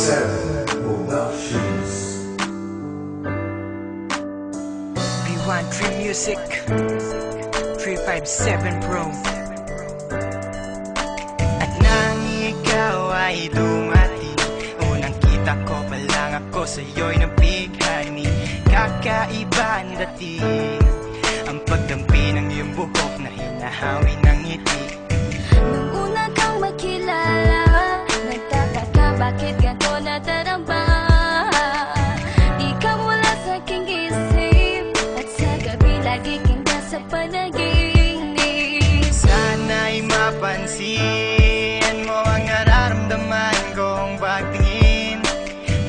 357 Productions. B1 Dream Music 357 Pro. At nang ikaw ay dumating, unang kita ko pa lang ako sa'yo'y nabighani. Kakaiba ang dating, ang pagdampi ng iyong buhok na hinahawi ng ngiti. Nung una kang makilala, nagtataka bakit ganito nadarama. Ikaw wala sa aking isip, at sa gabi lagi kang nasa panaginip. Sana'y mapansin mo ang nararamdaman kong pagtingin,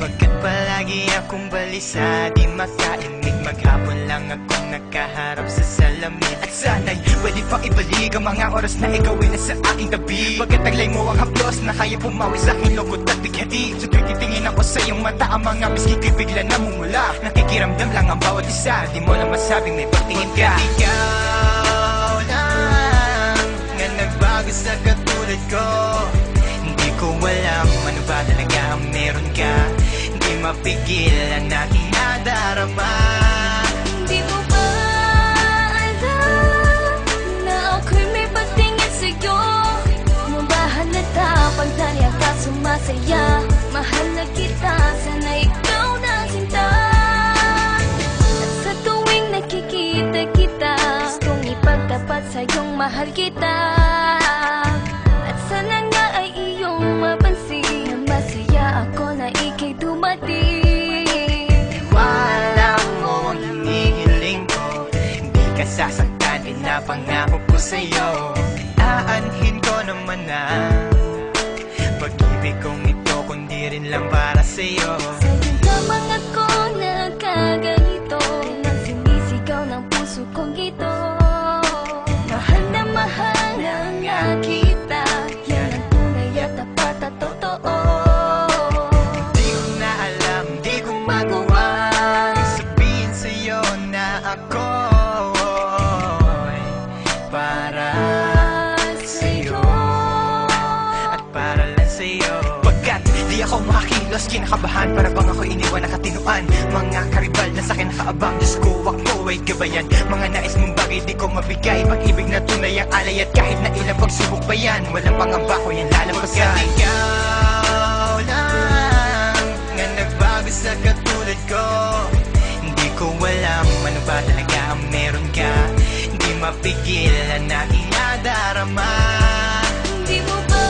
pagkat palagi akong balisa, di makaimik. Maghapon lang akong nakaharap sa salamin. At sana'y pwede pang ibalik ang mga oras na ikaw ay nasa aking tabi, pagkat taglay mo ang haplos na kaya pumawi sa aking lungkot at bighati. So tuwing titingin ako sa iyong mata, ang mga miski ko'y bigla namumula. Nakikiramdam lang ang bawat isa, di mo lang masabing may pagtingin ka. Ikaw lang nga nagbago sa katulad ko. Hindi ko alam ano ba talaga ang meron ka. Hindi mapigil ang aking nadarama. Di mo ba alam na ako'y may pagtingin sa'yo? Mo ba halata pag nariyan ka sumasaya? Mahal na kita, sana ikaw na sinta. At sa tuwing nakikita kita, gustong ipagtapat sa'yong mahal kita. At sana nga ay iyong mapansin na masaya ako na ika'y dumating. Wala mo ang hinihiling ko, hindi ka sasaktan, pinapangako ko sa'yo. Aanhin ko naman na pag-ibig kong ito, kundi rin lang para sa'yo. Sa'yo lamang ako nagkaganito, nang sinisigaw ng puso kong ito. Mahal na nga kita, yan ang tunay at tapat at totoo. Di ko na alam, di ko magawang sabihin sa'yo na ako'y para sa'yo at para lang sa'yo. Pagkat di ako makakilos, kinakabahan, para bang ako iniwan nakatinuan. Mga karibal na sa'kin nakaabang, Diyos ko, wag mo ay gabayan. Mga nais mong bagay di ko mabigay, pag-ibig na tunay ang alay. At kahit na ilang pagsubok pa yan, walang pangamba ko yan lalampasan. Pagkat ikaw lang nga nagbago sa katulad ko, hindi ko alam ano ba talaga ang meron ka. Hindi mapigil ang aking nadarama. Di mo ba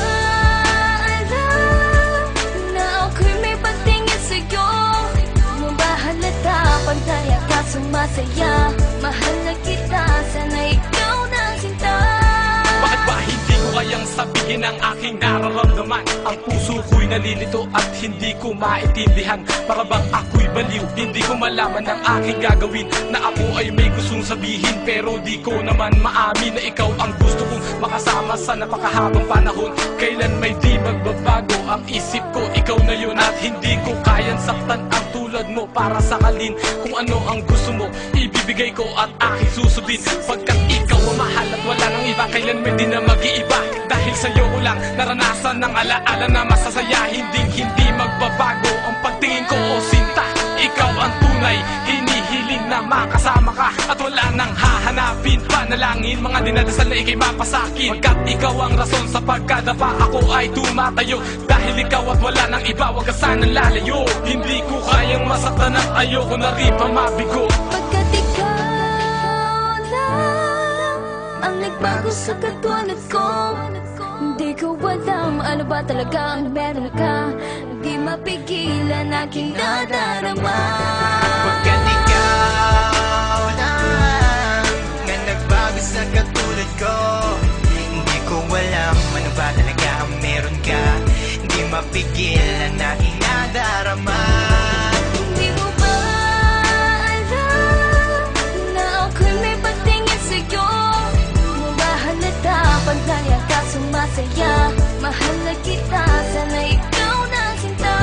alam na ako'y may pagtingin sa'yo? Mo ba halata pag nariyan ka sumasaya? Mahal na kita, sana ikaw na sinta. Bakit ba hindi ko kayang sabihin ang aking nararamdaman? Ang puso ko'y nalilito at hindi ko maintindihan. Para bang ako'y baliw, hindi ko malaman ang aking gagawin. Na ako ay may gustong sabihin, pero di ko naman maamin na ikaw ang gusto kong makasama sa napakahabang panahon. Kailan may di magbabago ang isip ko, ikaw na yun. At hindi ko kayang saktan ang tulad mo para sakalin. Kung ano ang gusto mo, ibibigay ko at aking susundin. Pagkat ikaw ang mahal at wala nang iba, kailan may di na mag-iiba. Dahil sa'yo ko lang naranasan ng alaala na masasaya. Hindi magbabago ang pagtingin ko, o sinta. Ikaw ang tunay, hinihiling na makasama ka. At wala nang hahanapin, panalangin, mga dinadasal na ikay mapasakin. Pagkat ikaw ang rason sa pagkadapa, ako ay tumatayo. Dahil ikaw at wala nang iba, wag ka sanang lalayo. Hindi ko kayang masaktan at ayoko na rin pa mabigo. Pagkat ikaw lang ang nagbago sa katulad ko, hindi ko alam ano ba talaga ang meron ka. Hindi mapigilan aking nadarama. Pagkat ikaw lang nga nagbago sa katulad ko, hindi ko alam ano ba talaga ang meron ka. Hindi mapigil ang aking nadarama. Hindi mo ba alam na ako'y may pagtingin sa'yo? Mo ba halata pag nariyan ka sumasaya? Mahal na kita, sana ikaw na sinta.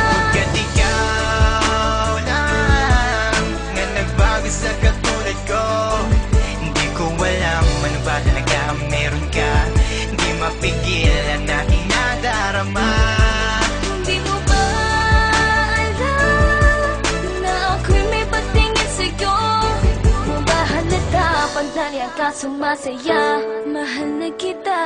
Pagkat ikaw lang nga nagbago sa katulad ko, hindi ko alam ano ba talaga ang meron ka. Hindi mapigil ang aking nadarama. Hindi mo ba ka sumasaya. Mahal na kita.